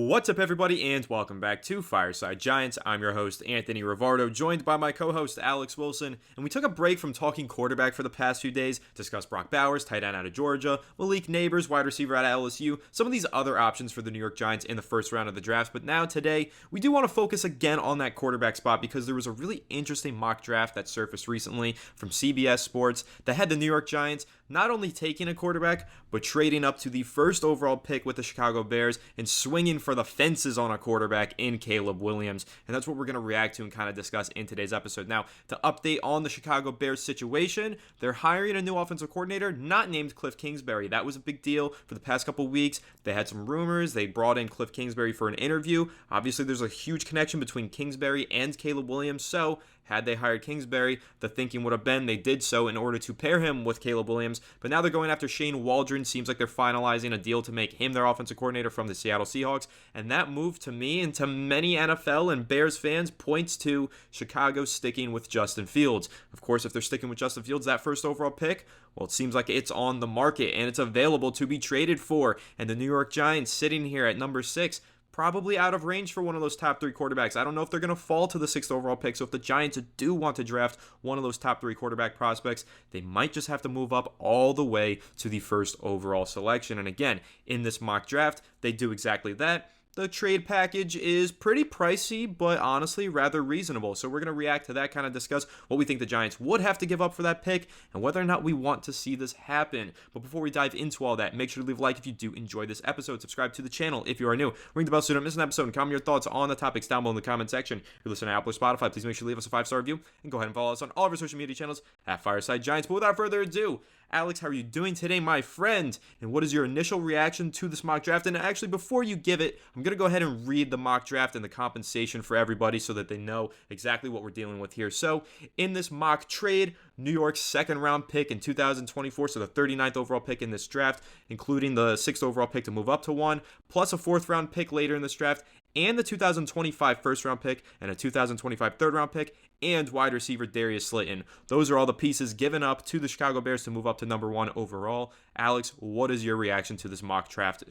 What's up, everybody, and welcome back to Fireside Giants. I'm your host, Anthony Rivardo, joined by my co-host, Alex Wilson, and we took a break from talking quarterback for the past few days, discussed Brock Bowers, tight end out of Georgia, Malik Neighbors, wide receiver out of LSU, some of these other options for the New York Giants in the first round of the draft, but now today, we do want to focus again on that quarterback spot because there was a really interesting mock draft that surfaced recently from CBS Sports that had the New York Giants not only taking a quarterback, but trading up to the first overall pick with the Chicago Bears and swinging for the fences on a quarterback in Caleb Williams. And that's what we're going to react to and kind of discuss in today's episode. Now, to update on the Chicago Bears situation, they're hiring a new offensive coordinator not named Cliff Kingsbury. That was a big deal for the past couple weeks. They had some rumors. They brought in Cliff Kingsbury for an interview. Obviously, there's a huge connection between Kingsbury and Caleb Williams. So, had they hired Kingsbury, the thinking would have been they did so in order to pair him with Caleb Williams. But now they're going after Shane Waldron. Seems like they're finalizing a deal to make him their offensive coordinator from the Seattle Seahawks. And that move, to me and to many NFL and Bears fans, points to Chicago sticking with Justin Fields. Of course, if they're sticking with Justin Fields, that first overall pick, well, it seems like it's on the market and it's available to be traded for. And the New York Giants sitting here at number 6, probably out of range for one of those top 3 quarterbacks. I don't know if they're going to fall to the 6th overall pick, so if the Giants do want to draft one of those top 3 quarterback prospects, they might just have to move up all the way to the first overall selection. And again, in this mock draft, they do exactly that. The trade package is pretty pricey, but honestly rather reasonable. So we're going to react to that, kind of discuss what we think the Giants would have to give up for that pick and whether or not we want to see this happen. But before we dive into all that, make sure to leave a like if you do enjoy this episode. Subscribe to the channel if you are new. Ring the bell so you don't miss an episode and comment your thoughts on the topics down below in the comment section. If you're listening to Apple or Spotify, please make sure to leave us a 5-star review and go ahead and follow us on all of our social media channels at Fireside Giants. But without further ado, Alex, how are you doing today, my friend? And what is your initial reaction to this mock draft? And actually, before you give it, I'm going to go ahead and read the mock draft and the compensation for everybody so that they know exactly what we're dealing with here. So, in this mock trade, New York's second round pick in 2024, so the 39th overall pick in this draft, including the 6th overall pick to move up to 1, plus a 4th round pick later in this draft, and the 2025 first round pick and a 2025 third round pick, and wide receiver Darius Slayton. Those are all the pieces given up to the Chicago Bears to move up to number 1 overall. Alex, what is your reaction to this mock draft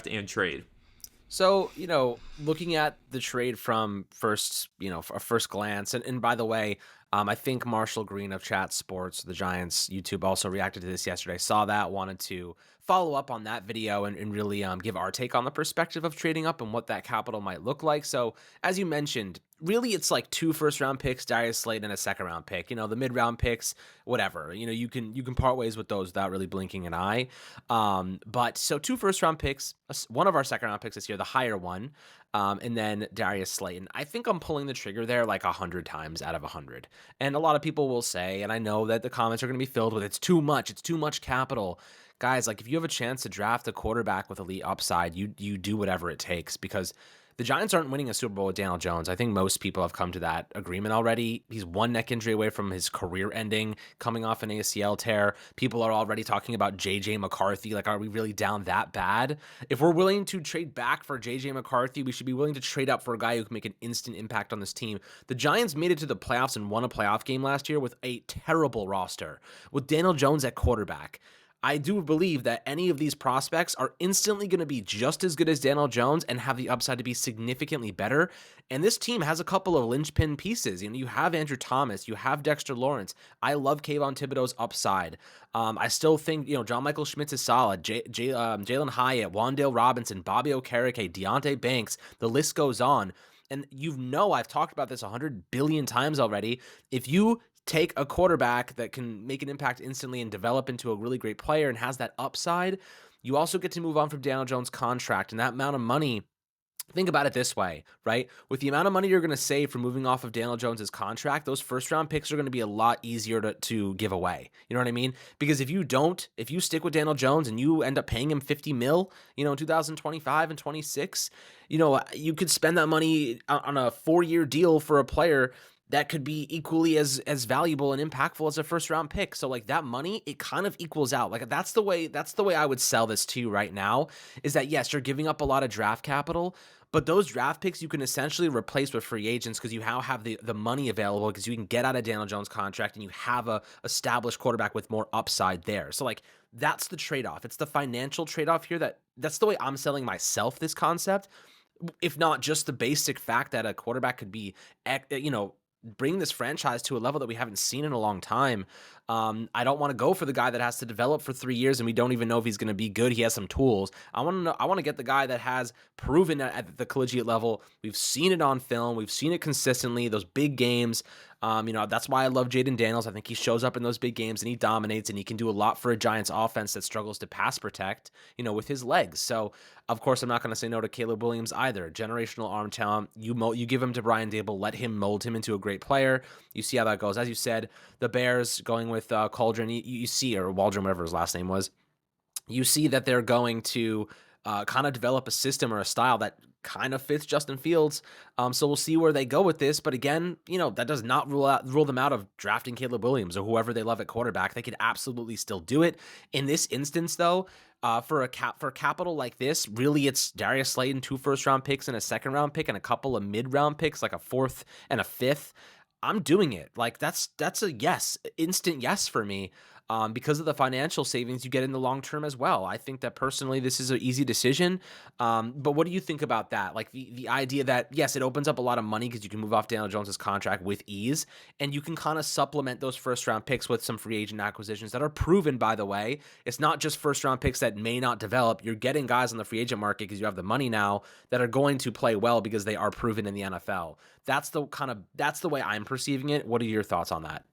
and trade? So, looking at the trade from first, a first glance, and by the way, I think Marshall Green of Chat Sports, the Giants YouTube, also reacted to this yesterday. Saw that, wanted to follow up on that video and really give our take on the perspective of trading up and what that capital might look like. So, as you mentioned, really it's like 2 first-round picks, Darius Slayton, and a second-round pick. The mid-round picks, whatever. You can part ways with those without really blinking an eye. But so 2 first-round picks, one of our second-round picks this year, the higher one, and then Darius Slayton. I think I'm pulling the trigger there like 100 times out of 100. And a lot of people will say, and I know that the comments are going to be filled with, it's too much capital. Guys, like if you have a chance to draft a quarterback with elite upside, you do whatever it takes, because the Giants aren't winning a Super Bowl with Daniel Jones. I think most people have come to that agreement already. He's one neck injury away from his career ending, coming off an ACL tear. People are already talking about J.J. McCarthy. Like, are we really down that bad? If we're willing to trade back for J.J. McCarthy, we should be willing to trade up for a guy who can make an instant impact on this team. The Giants made it to the playoffs and won a playoff game last year with a terrible roster, with Daniel Jones at quarterback. I do believe that any of these prospects are instantly going to be just as good as Daniel Jones and have the upside to be significantly better. And this team has a couple of linchpin pieces. You have Andrew Thomas, you have Dexter Lawrence. I love Kayvon Thibodeau's upside. I still think, John Michael Schmitz is solid. Jalen Hyatt, Wan'Dale Robinson, Bobby Okereke, Deontay Banks, the list goes on. And I've talked about this 100 billion times already. If you take a quarterback that can make an impact instantly and develop into a really great player and has that upside, you also get to move on from Daniel Jones' contract. And that amount of money, think about it this way, right? With the amount of money you're going to save from moving off of Daniel Jones' contract, those first-round picks are going to be a lot easier to give away. You know what I mean? Because if you stick with Daniel Jones and you end up paying him $50 million, in 2025 and 26, you could spend that money on a 4-year deal for a player that could be equally as valuable and impactful as a first round pick. So like that money, it kind of equals out. Like that's the way I would sell this to you right now, is that yes, you're giving up a lot of draft capital, but those draft picks you can essentially replace with free agents because you now have the money available, because you can get out of Daniel Jones' contract and you have a established quarterback with more upside there. So like that's the trade-off. It's the financial trade-off here. That's the way I'm selling myself this concept. if not just the basic fact that a quarterback could be, bring this franchise to a level that we haven't seen in a long time. I don't want to go for the guy that has to develop for 3 years and we don't even know if he's going to be good. He has some tools. I want to get the guy that has proven at the collegiate level. We've seen it on film. We've seen it consistently. Those big games. That's why I love Jaden Daniels. I think he shows up in those big games and he dominates, and he can do a lot for a Giants offense that struggles to pass protect, with his legs. So, of course, I'm not going to say no to Caleb Williams either. Generational arm talent. You give him to Brian Dable, let him mold him into a great player. You see how that goes. As you said, the Bears going with Cauldron, you see, or Waldron, whatever his last name was, you see that they're going to kind of develop a system or a style that kind of fits Justin Fields. So we'll see where they go with this. But again, that does not rule them out of drafting Caleb Williams or whoever they love at quarterback. They could absolutely still do it. In this instance, though, for capital like this, really it's Darius Slayton, 2 first-round picks and a second-round pick and a couple of mid-round picks, like a 4th and a 5th. I'm doing it. Like that's a yes, instant yes for me. Because of the financial savings you get in the long term as well. I think that personally, this is an easy decision. But what do you think about that? Like the idea that, yes, it opens up a lot of money because you can move off Daniel Jones's contract with ease, and you can kind of supplement those first round picks with some free agent acquisitions that are proven, by the way. It's not just first round picks that may not develop. You're getting guys on the free agent market because you have the money now that are going to play well because they are proven in the NFL. That's the way I'm perceiving it. What are your thoughts on that?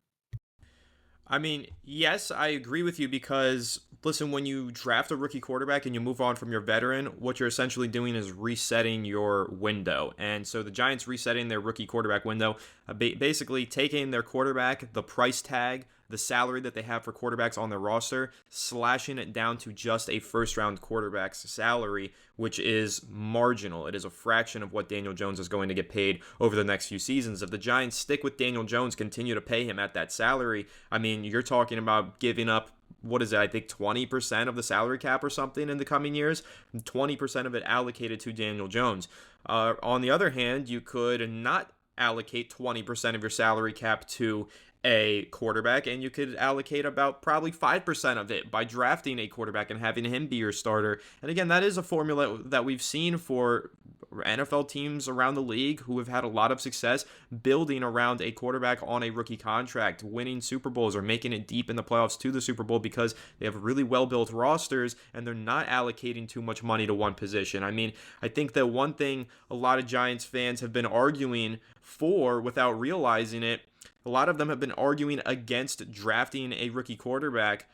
I mean, yes, I agree with you because, listen, when you draft a rookie quarterback and you move on from your veteran, what you're essentially doing is resetting your window. And so the Giants resetting their rookie quarterback window, basically taking their quarterback, the price tag, the salary that they have for quarterbacks on their roster, slashing it down to just a first-round quarterback's salary, which is marginal. It is a fraction of what Daniel Jones is going to get paid over the next few seasons. If the Giants stick with Daniel Jones, continue to pay him at that salary, I mean, you're talking about giving up, what is it, I think 20% of the salary cap or something in the coming years, 20% of it allocated to Daniel Jones. On the other hand, you could not allocate 20% of your salary cap to a quarterback, and you could allocate about probably 5% of it by drafting a quarterback and having him be your starter. And again, that is a formula that we've seen for NFL teams around the league who have had a lot of success building around a quarterback on a rookie contract, winning Super Bowls or making it deep in the playoffs to the Super Bowl because they have really well-built rosters and they're not allocating too much money to one position. I mean, I think that one thing a lot of Giants fans have been arguing for without realizing it, a lot of them have been arguing against drafting a rookie quarterback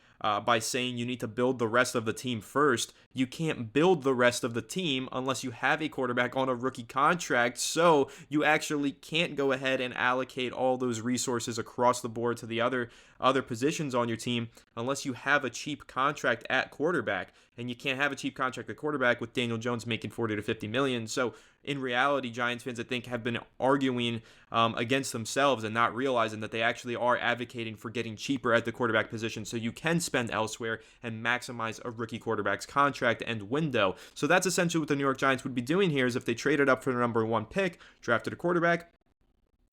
by saying you need to build the rest of the team first. You can't build the rest of the team unless you have a quarterback on a rookie contract, so you actually can't go ahead and allocate all those resources across the board to the other positions on your team unless you have a cheap contract at quarterback. And you can't have a cheap contract at quarterback with Daniel Jones making 40 to 50 million. So in reality, Giants fans, I think, have been arguing against themselves and not realizing that they actually are advocating for getting cheaper at the quarterback position so you can spend elsewhere and maximize a rookie quarterback's contract and window. So that's essentially what the New York Giants would be doing here, is if they traded up for the number 1 pick, drafted a quarterback,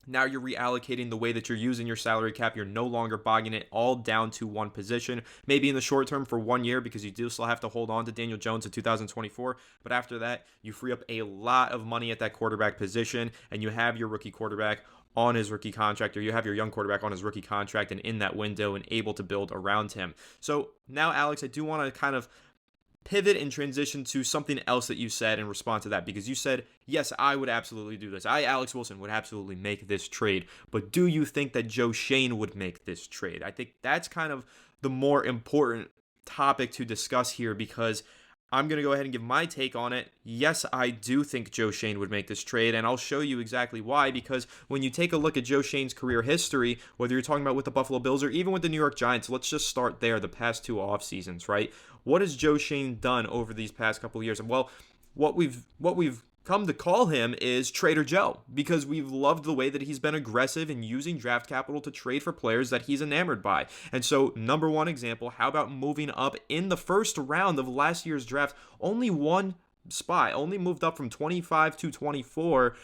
now you're reallocating the way that you're using your salary cap. You're no longer bogging it all down to one position. Maybe in the short term for 1 year because you do still have to hold on to Daniel Jones in 2024. But after that, you free up a lot of money at that quarterback position and you have your rookie quarterback on his rookie contract, or you have your young quarterback on his rookie contract and in that window and able to build around him. So now, Alex, I do want to kind of pivot and transition to something else that you said in response to that, because you said, yes, I would absolutely do this. I, Alex Wilson, would absolutely make this trade. But do you think that Joe Schoen would make this trade? I think that's kind of the more important topic to discuss here, because I'm going to go ahead and give my take on it. Yes, I do think Joe Schoen would make this trade, and I'll show you exactly why, because when you take a look at Joe Schoen's career history, whether you're talking about with the Buffalo Bills or even with the New York Giants, let's just start there, the past 2 off seasons, right? What has Joe Schoen done over these past couple of years? Well, what we've come to call him is Trader Joe, because we've loved the way that he's been aggressive in using draft capital to trade for players that he's enamored by. And so, number 1 example, how about moving up in the first round of last year's draft? Only one spot, only moved up from 25 to 24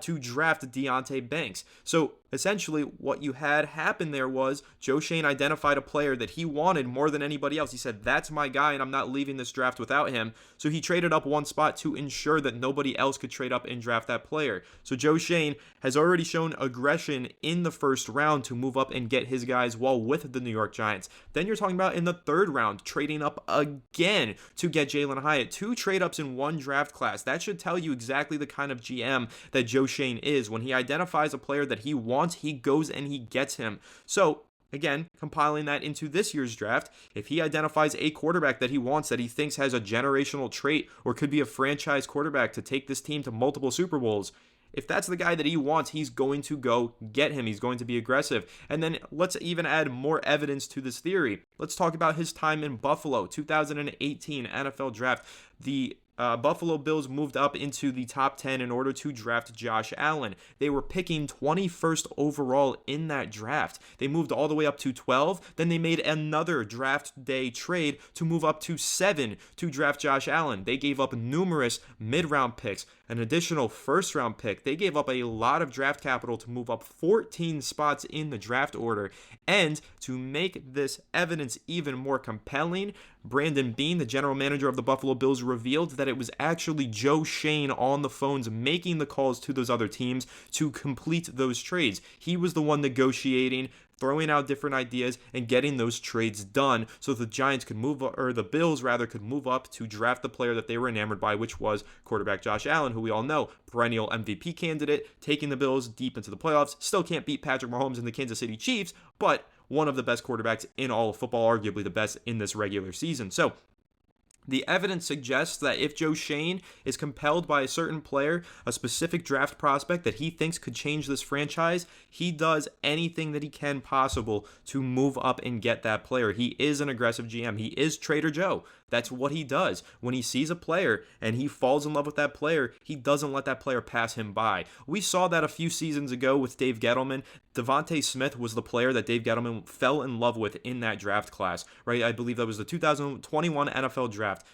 to draft Deonte Banks. So essentially what you had happen there was Joe Schoen identified a player that he wanted more than anybody else. He said, that's my guy and I'm not leaving this draft without him. So he traded up one spot to ensure that nobody else could trade up and draft that player. So Joe Schoen has already shown aggression in the first round to move up and get his guys while with the New York Giants. Then you're talking about in the third round, trading up again to get Jalen Hyatt. 2 trade-ups in one draft class. That should tell you exactly the kind of GM that Joe Schoen is. When he identifies a player that he wants, he goes and he gets him. So again, compiling that into this year's draft, if he identifies a quarterback that he wants, that he thinks has a generational trait or could be a franchise quarterback to take this team to multiple Super Bowls, if that's the guy that he wants, he's going to go get him. He's going to be aggressive. And then let's even add more evidence to this theory. Let's talk about his time in Buffalo, 2018 NFL draft. The Buffalo Bills moved up into the top 10 in order to draft Josh Allen. They were picking 21st overall in that draft. They moved all the way up to 12. Then they made another draft day trade to move up to 7 to draft Josh Allen. They gave up numerous mid-round picks, an additional first-round pick. They gave up a lot of draft capital to move up 14 spots in the draft order. And to make this evidence even more compelling, Brandon Beane, the general manager of the Buffalo Bills, revealed that it was actually Joe Schoen on the phones making the calls to those other teams to complete those trades. He was the one negotiating, throwing out different ideas, and getting those trades done so the Giants could move, or the Bills rather, could move up to draft the player that they were enamored by, which was quarterback Josh Allen, who we all know, perennial MVP candidate, taking the Bills deep into the playoffs. Still can't beat Patrick Mahomes and the Kansas City Chiefs, but one of the best quarterbacks in all of football, arguably the best in this regular season. So the evidence suggests that if Joe Schoen is compelled by a certain player, a specific draft prospect that he thinks could change this franchise, he does anything that he can possible to move up and get that player. He is an aggressive GM. He is Trader Joe. That's what he does. When he sees a player and he falls in love with that player, he doesn't let that player pass him by. We saw that a few seasons ago with Dave Gettleman. Devontae Smith was the player that Dave Gettleman fell in love with in that draft class, right? I believe that was the 2021 NFL draft.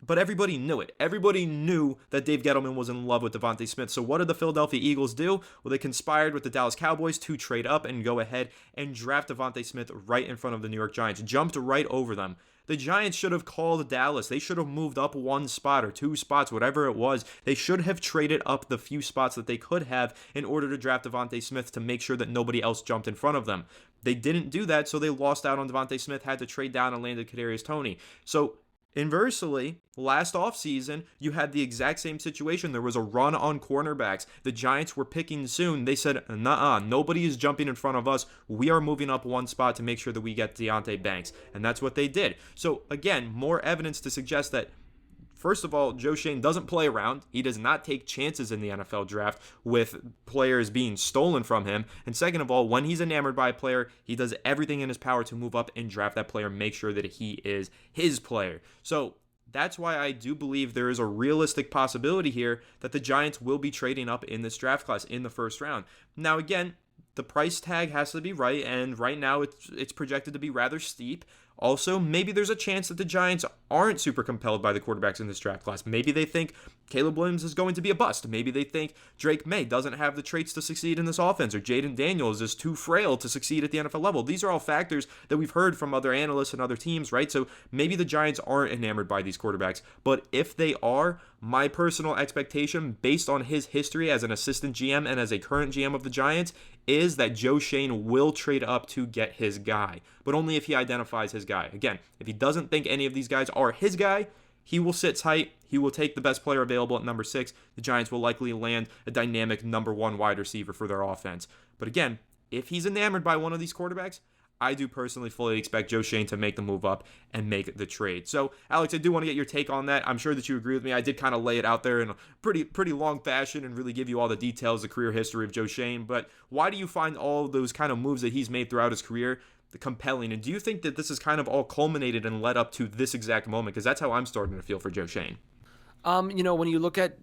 But everybody knew it. Everybody knew that Dave Gettleman was in love with Devontae Smith. So what did the Philadelphia Eagles do? Well, they conspired with the Dallas Cowboys to trade up and go ahead and draft Devontae Smith right in front of the New York Giants. Jumped right over them. The Giants should have called Dallas. They should have moved up one spot or 2 spots, whatever it was. They should have traded up the few spots that they could have in order to draft Devontae Smith to make sure that nobody else jumped in front of them. They didn't do that, so they lost out on Devontae Smith, had to trade down and landed Kadarius Toney. So inversely, last offseason, you had the exact same situation. There was a run on cornerbacks. The Giants were picking soon. They said, nah, nobody is jumping in front of us. We are moving up one spot to make sure that we get Deonte Banks. And that's what they did. So again, more evidence to suggest that, first of all, Joe Schoen doesn't play around. He does not take chances in the NFL draft with players being stolen from him. And second of all, when he's enamored by a player, he does everything in his power to move up and draft that player, make sure that he is his player. So that's why I do believe there is a realistic possibility here that the Giants will be trading up in this draft class in the first round. Now, again, the price tag has to be right, and right now it's projected to be rather steep. Also, maybe there's a chance that the Giants aren't super compelled by the quarterbacks in this draft class. Maybe they think Caleb Williams is going to be a bust. Maybe they think Drake May doesn't have the traits to succeed in this offense, or Jaden Daniels is too frail to succeed at the NFL level. These are all factors that we've heard from other analysts and other teams, right? So maybe the Giants aren't enamored by these quarterbacks. But if they are, my personal expectation, based on his history as an assistant GM and as a current GM of the Giants, is that Joe Schoen will trade up to get his guy, but only if he identifies his guy. Again, if he doesn't think any of these guys are his guy, he will sit tight. He will take the best player available at number 6. The Giants will likely land a dynamic number 1 wide receiver for their offense. But again, if he's enamored by one of these quarterbacks, I do personally fully expect Joe Schoen to make the move up and make the trade. So, Alex, I do want to get your take on that. I'm sure that you agree with me. I did kind of lay it out there in a pretty long fashion and really give you all the details, the career history of Joe Schoen. But why do you find all those kind of moves that he's made throughout his career compelling? And do you think that this is kind of all culminated and led up to this exact moment? Because that's how I'm starting to feel for Joe Schoen. When you look at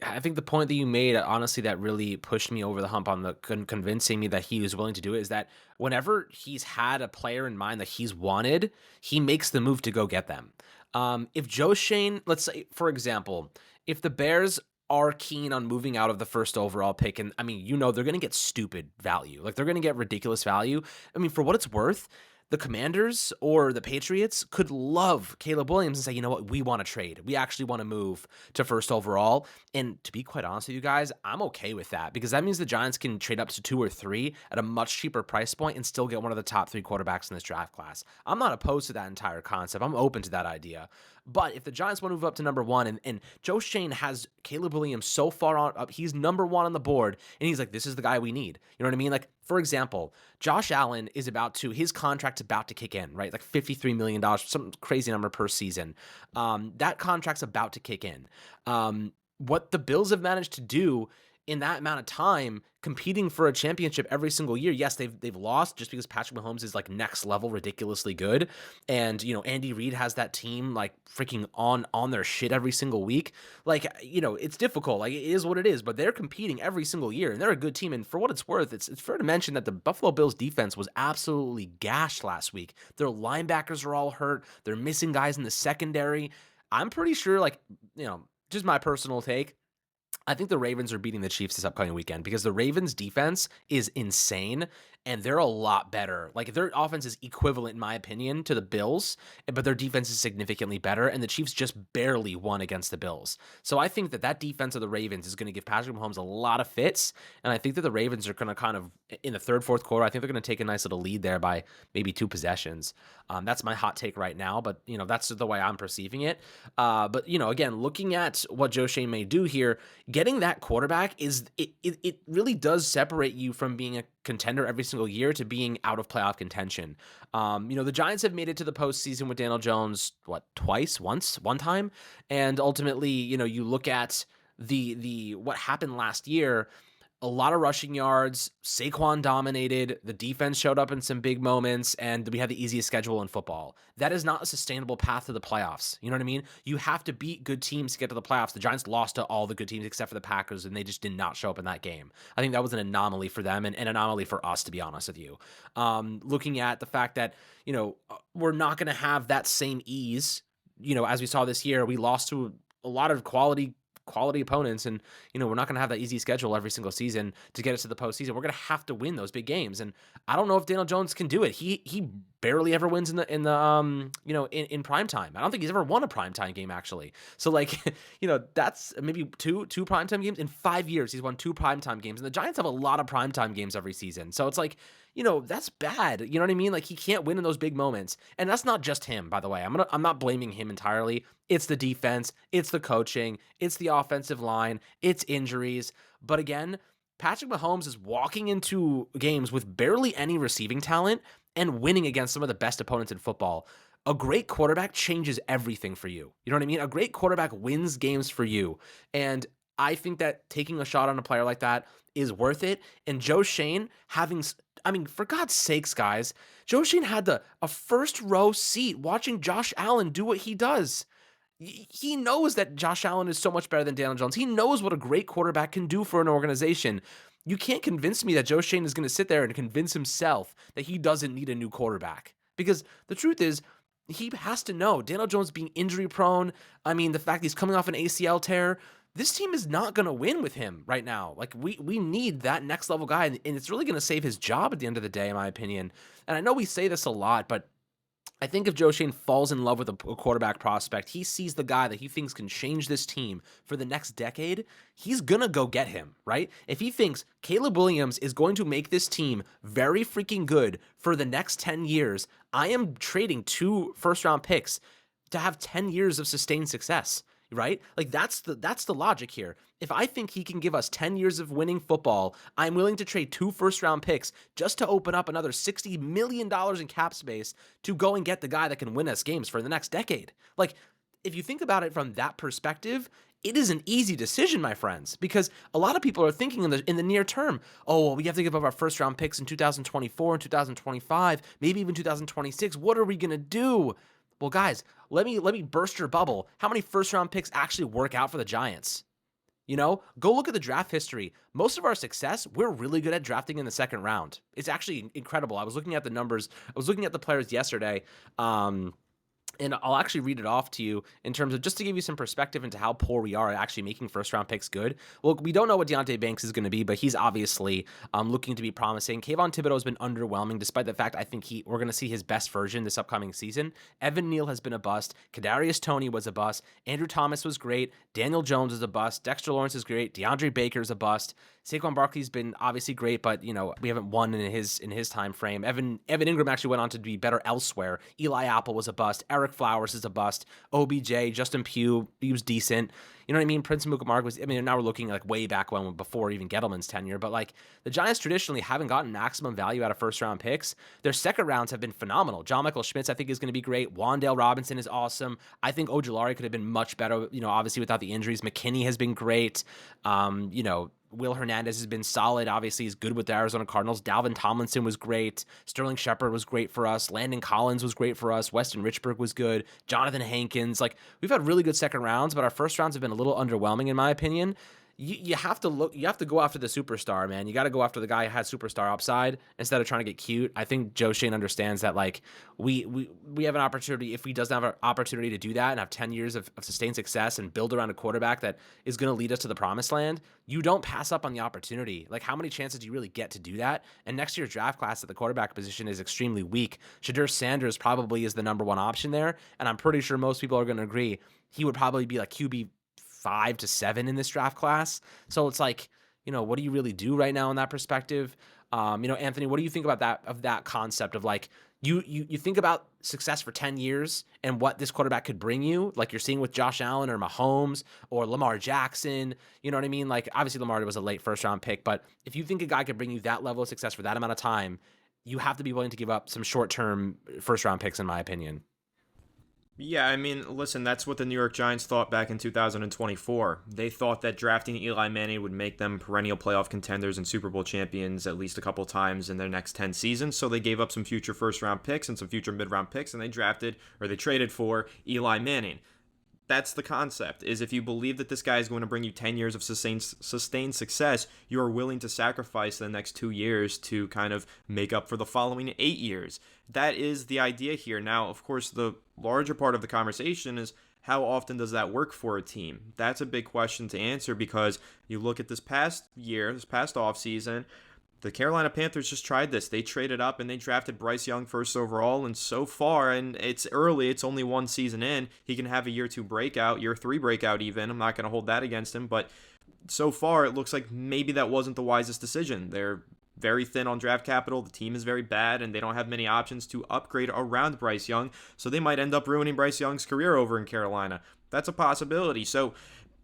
I think the point that you made, honestly, that really pushed me over the hump on the convincing me that he was willing to do it, is that whenever he's had a player in mind that he's wanted, he makes the move to go get them. If Joe Schoen, let's say, for example, if the Bears are keen on moving out of the first overall pick, and I mean, they're going to get stupid value. Like, they're going to get ridiculous value. I mean, for what it's worth, the Commanders or the Patriots could love Caleb Williams and say, you know what, we want to trade. We actually want to move to first overall. And to be quite honest with you guys, I'm okay with that because that means the Giants can trade up to 2 or 3 at a much cheaper price point and still get one of the top 3 quarterbacks in this draft class. I'm not opposed to that entire concept. I'm open to that idea. But if the Giants want to move up to number 1, and Joe Schoen has Caleb Williams so far on up, he's number 1 on the board, and he's like, this is the guy we need. You know what I mean? Like, for example, Josh Allen is his contract's about to kick in, right? Like $53 million, some crazy number per season. That contract's about to kick in. What the Bills have managed to do in that amount of time, competing for a championship every single year. Yes, they've lost just because Patrick Mahomes is like next level ridiculously good. And, Andy Reid has that team like freaking on their shit every single week. Like, it's difficult. Like, it is what it is, but they're competing every single year and they're a good team. And for what it's worth, it's fair to mention that the Buffalo Bills defense was absolutely gashed last week. Their linebackers are all hurt. They're missing guys in the secondary. I'm pretty sure, just my personal take, I think the Ravens are beating the Chiefs this upcoming weekend because the Ravens defense is insane and they're a lot better. Like, their offense is equivalent, in my opinion, to the Bills, but their defense is significantly better, and the Chiefs just barely won against the Bills. So I think that defense of the Ravens is going to give Patrick Mahomes a lot of fits, and I think that the Ravens are going to kind of, in the third, fourth quarter, I think they're going to take a nice little lead there by maybe 2 possessions. That's my hot take right now, but, that's the way I'm perceiving it. But, again, looking at what Joe Schoen may do here, getting that quarterback it really does separate you from being a contender every single year to being out of playoff contention. The Giants have made it to the postseason with Daniel Jones, one time. And ultimately, you look at the what happened last year, a lot of rushing yards, Saquon dominated, the defense showed up in some big moments, and we had the easiest schedule in football. That is not a sustainable path to the playoffs. You know what I mean? You have to beat good teams to get to the playoffs. The Giants lost to all the good teams except for the Packers, and they just did not show up in that game. I think that was an anomaly for them and an anomaly for us, to be honest with you. Looking at the fact that, we're not going to have that same ease, as we saw this year. We lost to a lot of quality opponents, and we're not going to have that easy schedule every single season to get us to the postseason. We're going to have to win those big games, and I don't know if Daniel Jones can do it. He barely ever wins in the prime time. I don't think he's ever won a primetime game, actually. So that's maybe two primetime games in 5 years. He's won 2 primetime games, and the Giants have a lot of primetime games every season. So it's that's bad. You know what I mean? Like, he can't win in those big moments. And that's not just him, by the way. I'm not blaming him entirely. It's the defense, it's the coaching, it's the offensive line, it's injuries. But again, Patrick Mahomes is walking into games with barely any receiving talent and winning against some of the best opponents in football. A great quarterback changes everything for you. You know what I mean? A great quarterback wins games for you. And I think that taking a shot on a player like that is worth it. And Joe Schoen for God's sakes, guys, Joe Schoen had a first row seat watching Josh Allen do what he does. He knows that Josh Allen is so much better than Daniel Jones. He knows what a great quarterback can do for an organization. You can't convince me that Joe Schoen is going to sit there and convince himself that he doesn't need a new quarterback. Because the truth is, he has to know Daniel Jones being injury prone. The fact he's coming off an ACL tear, this team is not going to win with him right now. Like, we need that next level guy, and it's really going to save his job at the end of the day, in my opinion. And I know we say this a lot, but I think if Joe Schoen falls in love with a quarterback prospect, he sees the guy that he thinks can change this team for the next decade, he's going to go get him, right? If he thinks Caleb Williams is going to make this team very freaking good for the next 10 years, I am trading 2 first-round picks to have 10 years of sustained success, right? Like, that's the logic here. If I think he can give us 10 years of winning football, I'm willing to trade 2 first-round picks just to open up another $60 million in cap space to go and get the guy that can win us games for the next decade. Like, if you think about it from that perspective, it is an easy decision, my friends, because a lot of people are thinking in the near term, oh, well, we have to give up our first-round picks in 2024 and 2025, maybe even 2026. What are we going to do? Well, guys, let me burst your bubble. How many first-round picks actually work out for the Giants? Go look at the draft history. Most of our success, we're really good at drafting in the second round. It's actually incredible. I was looking at the numbers. I was looking at the players yesterday, And I'll actually read it off to you in terms of just to give you some perspective into how poor we are at actually making first round picks good. Well, we don't know what Deontay Banks is going to be, but he's obviously looking to be promising. Kayvon Thibodeau has been underwhelming, despite the fact I think we're going to see his best version this upcoming season. Evan Neal has been a bust. Kadarius Toney was a bust. Andrew Thomas was great. Daniel Jones is a bust. Dexter Lawrence is great. DeAndre Baker is a bust. Saquon Barkley's been obviously great, but we haven't won in his time frame. Evan Ingram actually went on to be better elsewhere. Eli Apple was a bust. Eric Flowers is a bust. OBJ, Justin Pugh, he was decent. You know what I mean? Prince Mukamara was. I mean, now we're looking like way back when, before even Gettleman's tenure. But like the Giants traditionally haven't gotten maximum value out of first round picks. Their second rounds have been phenomenal. John Michael Schmitz, I think, is going to be great. Wan'Dale Robinson is awesome. I think Ojulari could have been much better. Obviously without the injuries. McKinney has been great. Will Hernandez has been solid. Obviously, he's good with the Arizona Cardinals. Dalvin Tomlinson was great. Sterling Shepard was great for us. Landon Collins was great for us. Weston Richburg was good. Jonathan Hankins. Like, we've had really good second rounds, but our first rounds have been a little underwhelming, in my opinion. You have to go after the superstar, man. You got to go after the guy who has superstar upside instead of trying to get cute. I think Joe Schoen understands that, like, we have an opportunity, if he doesn't have an opportunity to do that and have 10 years of sustained success and build around a quarterback that is going to lead us to the promised land, you don't pass up on the opportunity. Like, how many chances do you really get to do that? And next year's draft class at the quarterback position is extremely weak. Shadur Sanders probably is the number one option there, and I'm pretty sure most people are going to agree he would probably be like QB 5 to 7 in this draft class. So it's like, what do you really do right now in that perspective? Anthony, what do you think about that concept of like, you think about success for 10 years and what this quarterback could bring you, like you're seeing with Josh Allen or Mahomes or Lamar Jackson, you know what I mean? Like, obviously Lamar was a late first round pick, but if you think a guy could bring you that level of success for that amount of time, you have to be willing to give up some short-term first round picks, in my opinion. Yeah, I mean, listen, that's what the New York Giants thought back in 2024. They thought that drafting Eli Manning would make them perennial playoff contenders and Super Bowl champions at least a couple times in their next 10 seasons. So they gave up some future first-round picks and some future mid-round picks, and they traded for Eli Manning. That's the concept, is if you believe that this guy is going to bring you 10 years of sustained success, you are willing to sacrifice the next 2 years to kind of make up for the following 8 years. That is the idea here. Now, of course, the larger part of the conversation is how often does that work for a team? That's a big question to answer, because you look at this past offseason, the Carolina Panthers just tried this. They traded up and they drafted Bryce Young first overall, and so far, and it's early, it's only one season in, he can have a year 2 breakout, year 3 breakout even. I'm not going to hold that against him, but so far it looks like maybe that wasn't the wisest decision. They're very thin on draft capital, the team is very bad, and they don't have many options to upgrade around Bryce Young, so they might end up ruining Bryce Young's career over in Carolina. That's a possibility. So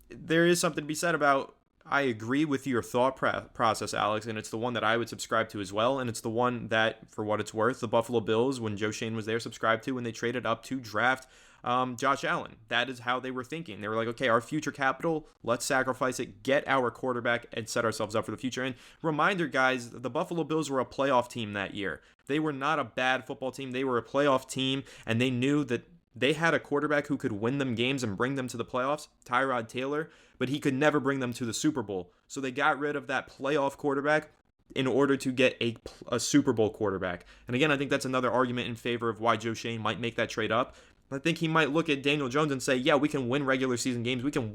there is something to be said about, I agree with your thought process, Alex, and it's the one that I would subscribe to as well, and it's the one that, for what it's worth, the Buffalo Bills, when Joe Schoen was there, subscribed to when they traded up to draft Josh Allen. That is how they were thinking. They were like, okay, our future capital, let's sacrifice it, get our quarterback, and set ourselves up for the future. And reminder, guys, the Buffalo Bills were a playoff team that year. They were not a bad football team. They were a playoff team, and they knew that they had a quarterback who could win them games and bring them to the playoffs, Tyrod Taylor, but he could never bring them to the Super Bowl. So they got rid of that playoff quarterback in order to get a Super Bowl quarterback. And again, I think that's another argument in favor of why Joe Schoen might make that trade up. I think he might look at Daniel Jones and say, yeah, we can win regular season games. We can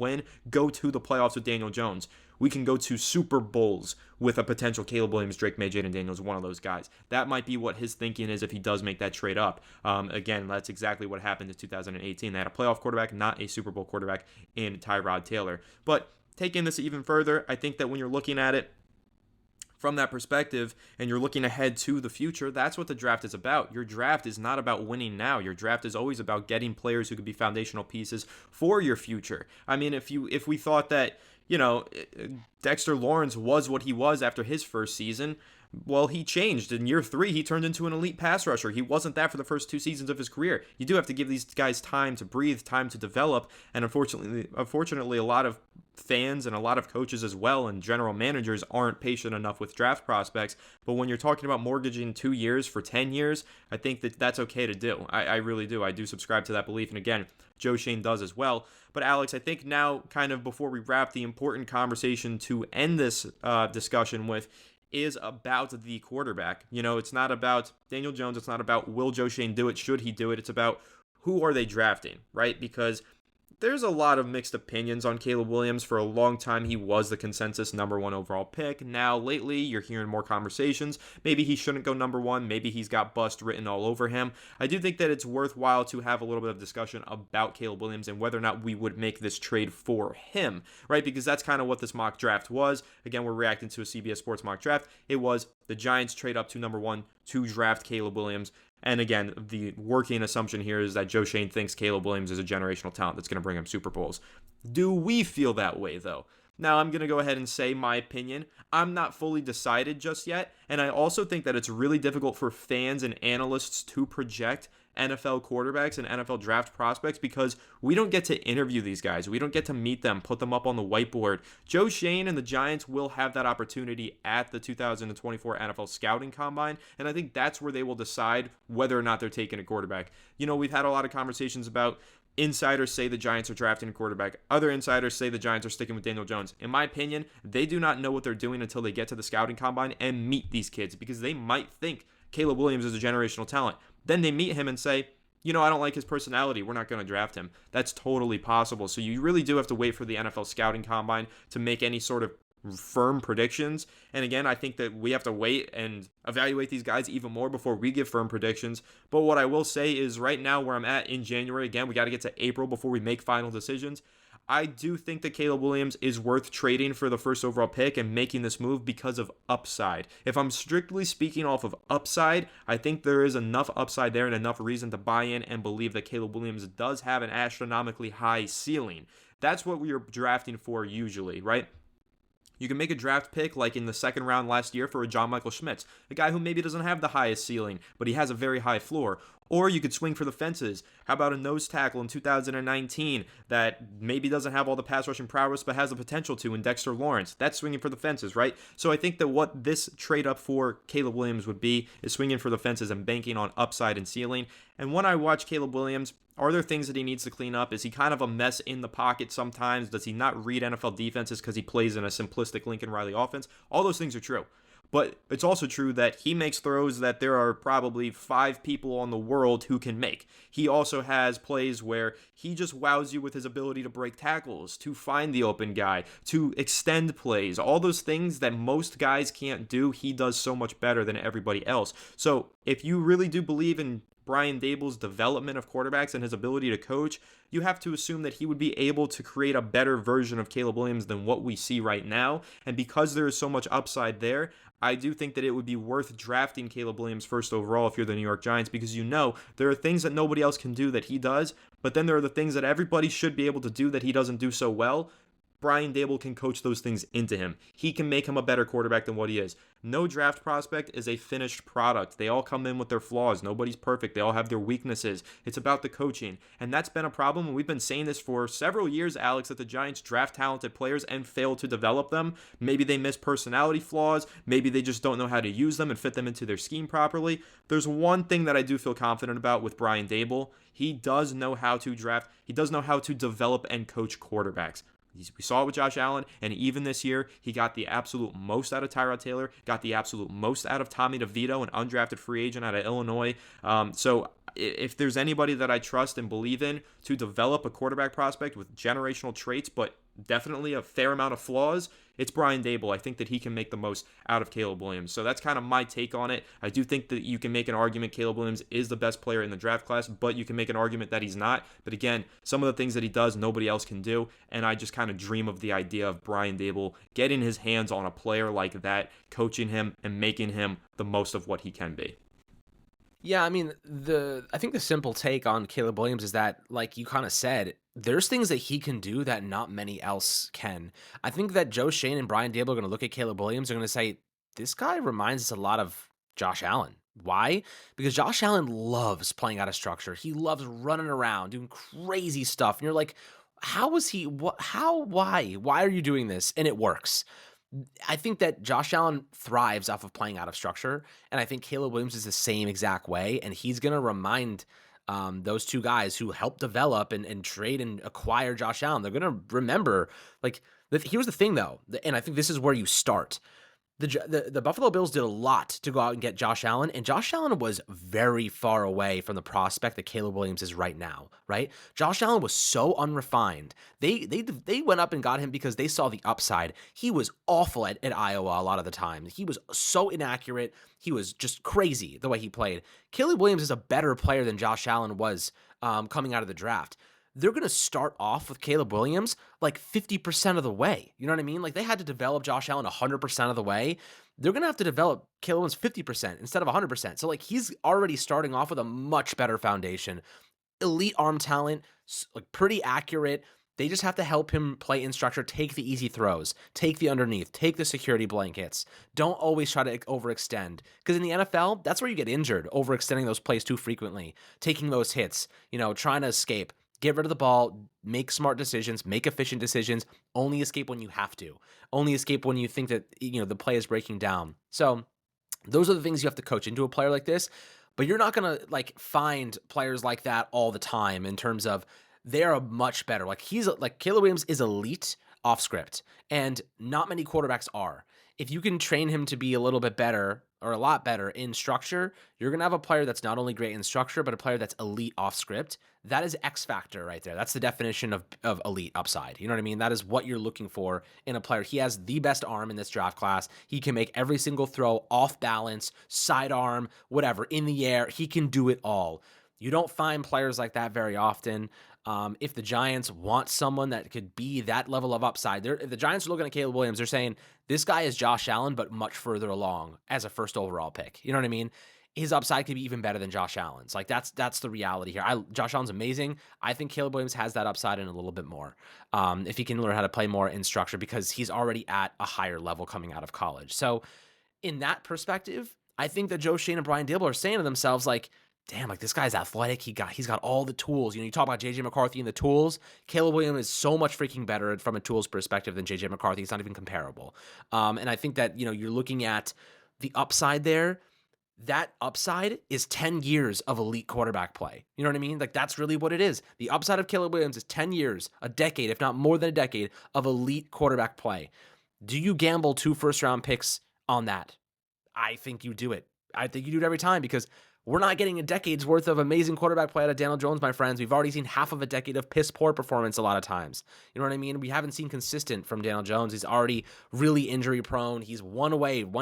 go to the playoffs with Daniel Jones. We can go to Super Bowls with a potential Caleb Williams, Drake May, Jaden Daniels, one of those guys. That might be what his thinking is if he does make that trade up. Again, that's exactly what happened in 2018. They had a playoff quarterback, not a Super Bowl quarterback in Tyrod Taylor. But taking this even further, I think that when you're looking at it from that perspective and you're looking ahead to the future, that's what the draft is about. Your draft is not about winning now. Your draft is always about getting players who could be foundational pieces for your future. I mean, if we thought that, Dexter Lawrence was what he was after his first season, well, he changed. In year 3, he turned into an elite pass rusher. He wasn't that for the first 2 seasons of his career. You do have to give these guys time to breathe, time to develop, and unfortunately, a lot of fans and a lot of coaches as well and general managers aren't patient enough with draft prospects. But when you're talking about mortgaging 2 years for 10 years, I think that that's okay to do. I really do. I do subscribe to that belief. And again, Joe Schoen does as well. But Alex, I think now, kind of before we wrap, the important conversation to end this discussion with is about the quarterback. It's not about Daniel Jones. It's not about will Joe Schoen do it, should he do it. It's about who are they drafting, right? Because there's a lot of mixed opinions on Caleb Williams. For a long time, he was the consensus number 1 overall pick. Now, lately, you're hearing more conversations. Maybe he shouldn't go number 1. Maybe he's got bust written all over him. I do think that it's worthwhile to have a little bit of discussion about Caleb Williams and whether or not we would make this trade for him, right? Because that's kind of what this mock draft was. Again, we're reacting to a CBS Sports mock draft. It was the Giants trade up to number 1 to draft Caleb Williams. And again, the working assumption here is that Joe Schoen thinks Caleb Williams is a generational talent that's going to bring him Super Bowls. Do we feel that way, though? Now, I'm going to go ahead and say my opinion. I'm not fully decided just yet, and I also think that it's really difficult for fans and analysts to project NFL quarterbacks and NFL draft prospects because we don't get to interview these guys. We don't get to meet them, put them up on the whiteboard. Joe Schoen and the Giants will have that opportunity at the 2024 NFL Scouting Combine, and I think that's where they will decide whether or not they're taking a quarterback. You know, we've had a lot of conversations about insiders say the Giants are drafting a quarterback. Other insiders say the Giants are sticking with Daniel Jones. In my opinion, they do not know what they're doing until they get to the Scouting Combine and meet these kids because they might think Caleb Williams is a generational talent. Then they meet him and say, you know, I don't like his personality. We're not going to draft him. That's totally possible. So you really do have to wait for the NFL Scouting Combine to make any sort of firm predictions. And again, I think that we have to wait and evaluate these guys even more before we give firm predictions. But what I will say is right now where I'm at in January, again, we got to get to April before we make final decisions. I do think that Caleb Williams is worth trading for the first overall pick and making this move because of upside. If I'm strictly speaking off of upside, I think there is enough upside there and enough reason to buy in and believe that Caleb Williams does have an astronomically high ceiling. That's what we are drafting for usually, right? You can make a draft pick like in the second round last year for a John Michael Schmitz, a guy who maybe doesn't have the highest ceiling, but he has a very high floor. Or you could swing for the fences. How about a nose tackle in 2019 that maybe doesn't have all the pass rushing prowess but has the potential to in Dexter Lawrence? That's swinging for the fences, right? So I think that what this trade up for Caleb Williams would be is swinging for the fences and banking on upside and ceiling. And when I watch Caleb Williams, are there things that he needs to clean up? Is he kind of a mess in the pocket sometimes? Does he not read NFL defenses because he plays in a simplistic Lincoln Riley offense? All those things are true. But it's also true that he makes throws that there are probably 5 people on the world who can make. He also has plays where he just wows you with his ability to break tackles, to find the open guy, to extend plays. All those things that most guys can't do, he does so much better than everybody else. So if you really do believe in Brian Daboll's development of quarterbacks and his ability to coach, you have to assume that he would be able to create a better version of Caleb Williams than what we see right now. And because there is so much upside there, I do think that it would be worth drafting Caleb Williams first overall if you're the New York Giants, because you know there are things that nobody else can do that he does, but then there are the things that everybody should be able to do that he doesn't do so well. Brian Daboll can coach those things into him. He can make him a better quarterback than what he is. No draft prospect is a finished product. They all come in with their flaws. Nobody's perfect. They all have their weaknesses. It's about the coaching. And that's been a problem. And we've been saying this for several years, Alex, that the Giants draft talented players and fail to develop them. Maybe they miss personality flaws. Maybe they just don't know how to use them and fit them into their scheme properly. There's one thing that I do feel confident about with Brian Daboll. He does know how to draft. He does know how to develop and coach quarterbacks. We saw it with Josh Allen, and even this year, he got the absolute most out of Tyrod Taylor, got the absolute most out of Tommy DeVito, an undrafted free agent out of Illinois. So if there's anybody that I trust and believe in to develop a quarterback prospect with generational traits, but definitely a fair amount of flaws, it's Brian Daboll. I think that he can make the most out of Caleb Williams. So that's kind of my take on it. I do think that you can make an argument Caleb Williams is the best player in the draft class, but you can make an argument that he's not. But again, some of the things that he does, nobody else can do. And I just kind of dream of the idea of Brian Daboll getting his hands on a player like that, coaching him and making him the most of what he can be. Yeah, I mean, I think the simple take on Caleb Williams is that, like you kind of said, there's things that he can do that not many else can. I think that Joe Schoen and Brian Daboll are going to look at Caleb Williams and are going to say, this guy reminds us a lot of Josh Allen. Why? Because Josh Allen loves playing out of structure. He loves running around, doing crazy stuff. And you're like, how is he? Why? Why are you doing this? And it works. I think that Josh Allen thrives off of playing out of structure, and I think Caleb Williams is the same exact way, and he's going to remind those two guys who helped develop and trade and acquire Josh Allen. They're going to remember, like, here's the thing, though, and I think this is where you start. The Buffalo Bills did a lot to go out and get Josh Allen, and Josh Allen was very far away from the prospect that Caleb Williams is right now, right? Josh Allen was so unrefined. They went up and got him because they saw the upside. He was awful at Iowa a lot of the time. He was so inaccurate. He was just crazy the way he played. Caleb Williams is a better player than Josh Allen was coming out of the draft. They're going to start off with Caleb Williams like 50% of the way. You know what I mean? Like they had to develop Josh Allen 100% of the way. They're going to have to develop Caleb Williams 50% instead of 100%. So like he's already starting off with a much better foundation. Elite arm talent, like pretty accurate. They just have to help him play in structure, take the easy throws, take the underneath, take the security blankets. Don't always try to overextend. Because in the NFL, that's where you get injured, overextending those plays too frequently, taking those hits, trying to escape. Get rid of the ball, make smart decisions, make efficient decisions, only escape when you have to. Only escape when you think that, the play is breaking down. So those are the things you have to coach into a player like this, but you're not going to find players like that all the time in terms of they're much better. Caleb Williams is elite off script, and not many quarterbacks are. If you can train him to be a little bit better or a lot better in structure, you're going to have a player that's not only great in structure, but a player that's elite off script. That is X factor right there. That's the definition of elite upside. You know what I mean? That is what you're looking for in a player. He has the best arm in this draft class. He can make every single throw off balance, sidearm, whatever, in the air. He can do it all. You don't find players like that very often. If the Giants want someone that could be that level of upside, if the Giants are looking at Caleb Williams, they're saying, this guy is Josh Allen, but much further along as a first overall pick. You know what I mean? His upside could be even better than Josh Allen's. That's the reality here. Josh Allen's amazing. I think Caleb Williams has that upside and a little bit more if he can learn how to play more in structure, because he's already at a higher level coming out of college. So in that perspective, I think that Joe Schoen and Brian Dable are saying to themselves, damn, this guy's athletic. He's got all the tools. You talk about JJ McCarthy and the tools. Caleb Williams is so much freaking better from a tools perspective than JJ McCarthy. It's not even comparable. And I think that, you're looking at the upside there. That upside is 10 years of elite quarterback play. You know what I mean? That's really what it is. The upside of Caleb Williams is 10 years, a decade, if not more than a decade, of elite quarterback play. Do you gamble 2 first-round picks on that? I think you do it. I think you do it every time, because we're not getting a decade's worth of amazing quarterback play out of Daniel Jones, my friends. We've already seen half of a decade of piss-poor performance a lot of times. You know what I mean? We haven't seen consistent from Daniel Jones. He's already really injury-prone. He's one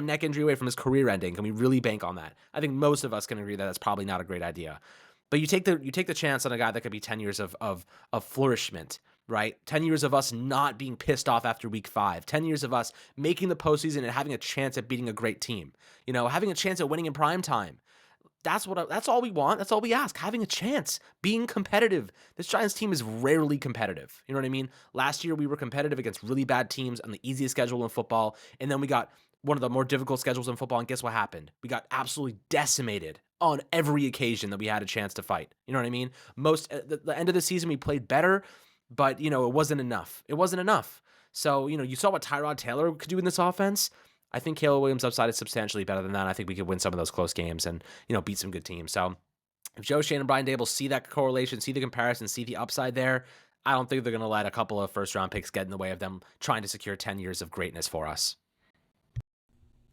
neck injury away from his career ending. Can we really bank on that? I think most of us can agree that that's probably not a great idea. But you take the chance on a guy that could be 10 years of flourishment, right? 10 years of us not being pissed off after week 5. 10 years of us making the postseason and having a chance at beating a great team. Having a chance at winning in prime time. That's all we want. That's all we ask. Having a chance, being competitive. This Giants team is rarely competitive. You know what I mean? Last year we were competitive against really bad teams on the easiest schedule in football, and then we got one of the more difficult schedules in football, and guess what happened? We got absolutely decimated on every occasion that we had a chance to fight. You know what I mean? The end of the season we played better, but it wasn't enough. It wasn't enough. So, you saw what Tyrod Taylor could do in this offense. I think Caleb Williams' upside is substantially better than that. I think we could win some of those close games and, beat some good teams. So if Joe Schoen and Brian Dable see that correlation, see the comparison, see the upside there, I don't think they're going to let a couple of first-round picks get in the way of them trying to secure 10 years of greatness for us.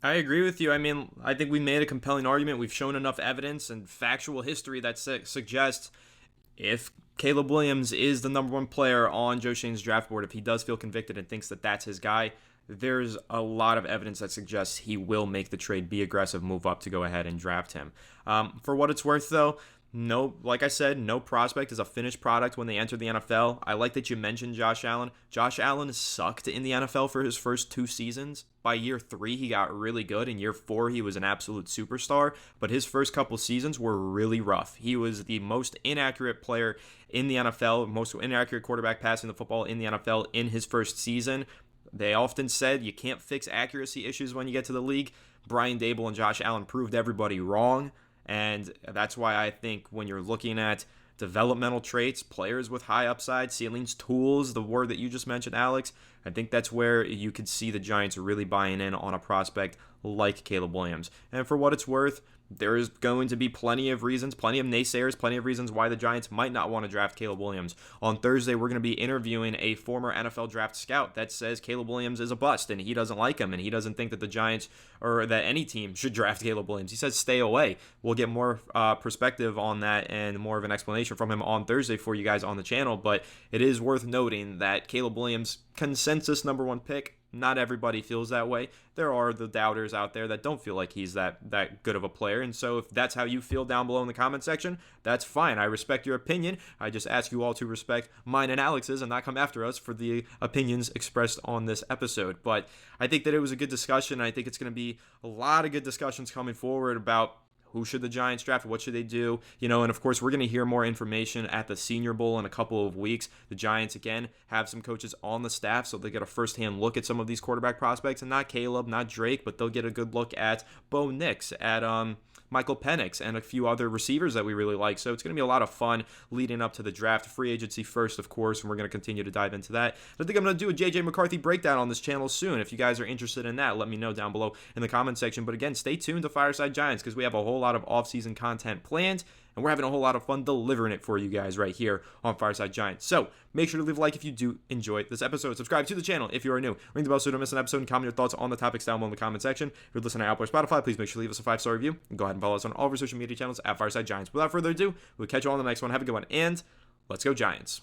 I agree with you. I mean, I think we made a compelling argument. We've shown enough evidence and factual history that suggests if Caleb Williams is the number 1 player on Joe Schoen's draft board, if he does feel convicted and thinks that that's his guy, there's a lot of evidence that suggests he will make the trade, be aggressive, move up to go ahead and draft him. For what it's worth, though, like I said, no prospect is a finished product when they enter the NFL. I like that you mentioned Josh Allen. Josh Allen sucked in the NFL for his first 2 seasons. By year 3, he got really good. In year 4, he was an absolute superstar. But his first couple seasons were really rough. He was the most inaccurate player in the NFL, most inaccurate quarterback passing the football in the NFL in his first season. They often said you can't fix accuracy issues when you get to the league. Brian Dable and Josh Allen proved everybody wrong, and that's why I think when you're looking at developmental traits, players with high upside, ceilings, tools, the word that you just mentioned, Alex, I think that's where you could see the Giants really buying in on a prospect like Caleb Williams. And for what it's worth, there is going to be plenty of reasons, plenty of naysayers, plenty of reasons why the Giants might not want to draft Caleb Williams. On Thursday, we're going to be interviewing a former NFL draft scout that says Caleb Williams is a bust and he doesn't like him and he doesn't think that the Giants or that any team should draft Caleb Williams. He says stay away. We'll get more perspective on that and more of an explanation from him on Thursday for you guys on the channel, but it is worth noting that Caleb Williams, consensus #1 pick, not everybody feels that way. There are the doubters out there that don't feel like he's that good of a player. And so if that's how you feel down below in the comment section, that's fine. I respect your opinion. I just ask you all to respect mine and Alex's and not come after us for the opinions expressed on this episode. But I think that it was a good discussion. I think it's going to be a lot of good discussions coming forward about who should the Giants draft? What should they do? And of course, we're going to hear more information at the Senior Bowl in a couple of weeks. The Giants, again, have some coaches on the staff, so they get a firsthand look at some of these quarterback prospects. And not Caleb, not Drake, but they'll get a good look at Bo Nix, at Michael Penix, and a few other receivers that we really like. So it's going to be a lot of fun leading up to the draft. Free agency first, of course, and we're going to continue to dive into that. I think I'm going to do a J.J. McCarthy breakdown on this channel soon. If you guys are interested in that, let me know down below in the comment section. But again, stay tuned to Fireside Giants because we have a whole lot of off-season content planned, and we're having a whole lot of fun delivering it for you guys right here on Fireside Giants. So make sure to leave a like if you do enjoy this episode. Subscribe to the channel if you are new. Ring the bell so you don't miss an episode, and comment your thoughts on the topics down below in the comment section. If you're listening to Apple or Spotify, please make sure to leave us a 5-star review. And go ahead and follow us on all of our social media channels at Fireside Giants. Without further ado, we'll catch you all on the next one. Have a good one, and let's go Giants.